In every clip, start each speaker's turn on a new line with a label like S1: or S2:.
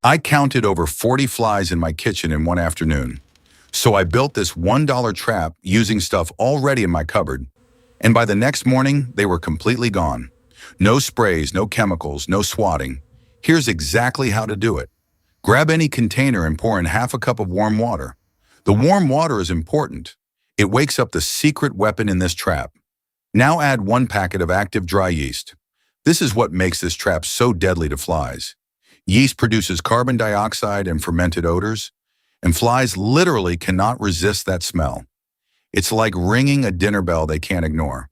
S1: I counted over 40 flies in my kitchen in one afternoon. So I built this $1 trap using stuff already in my cupboard. And by the next morning, they were completely gone. No sprays, no chemicals, no swatting. Here's exactly how to do it. Grab any container and pour in half a cup of warm water. The warm water is important. It wakes up the secret weapon in this trap. Now add 1 packet of active dry yeast. This is what makes this trap so deadly to flies. Yeast produces carbon dioxide and fermented odors, and flies literally cannot resist that smell. It's like ringing a dinner bell they can't ignore.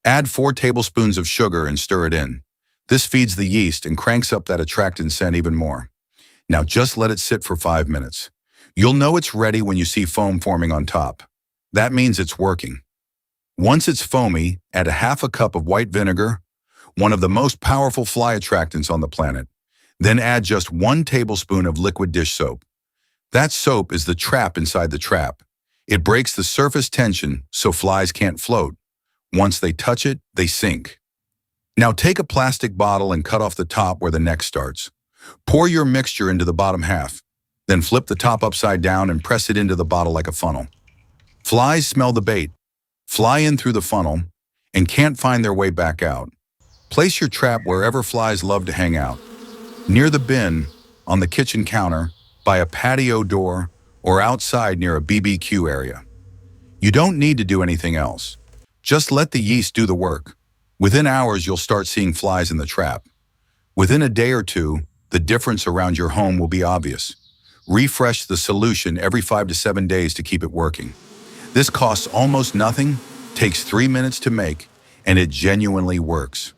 S1: Add 4 tablespoons of sugar and stir it in. This feeds the yeast and cranks up that attractant scent even more. Now just let it sit for 5 minutes. You'll know it's ready when you see foam forming on top. That means it's working. Once it's foamy, add a half a cup of white vinegar, one of the most powerful fly attractants on the planet. Then add just 1 tablespoon of liquid dish soap. That soap is the trap inside the trap. It breaks the surface tension so flies can't float. Once they touch it, they sink. Now take a plastic bottle and cut off the top where the neck starts. Pour your mixture into the bottom half. Then flip the top upside down and press it into the bottle like a funnel. Flies smell the bait, fly in through the funnel, and can't find their way back out. Place your trap wherever flies love to hang out. Near the bin, on the kitchen counter, by a patio door, or outside near a BBQ area. You don't need to do anything else. Just let the yeast do the work. Within hours, you'll start seeing flies in the trap. Within a day or two, the difference around your home will be obvious. Refresh the solution every 5 to 7 days to keep it working. This costs almost nothing, takes 3 minutes to make, and it genuinely works.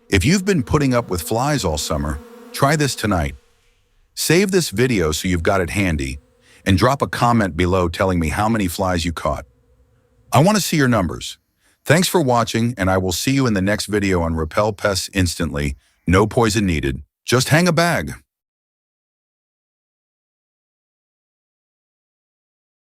S1: If you've been putting up with flies all summer, try this tonight. Save this video so you've got it handy, and drop a comment below telling me how many flies you caught. I want to see your numbers. Thanks for watching, and I will see you in the next video on Repel Pests instantly. No poison needed. Just hang a bag.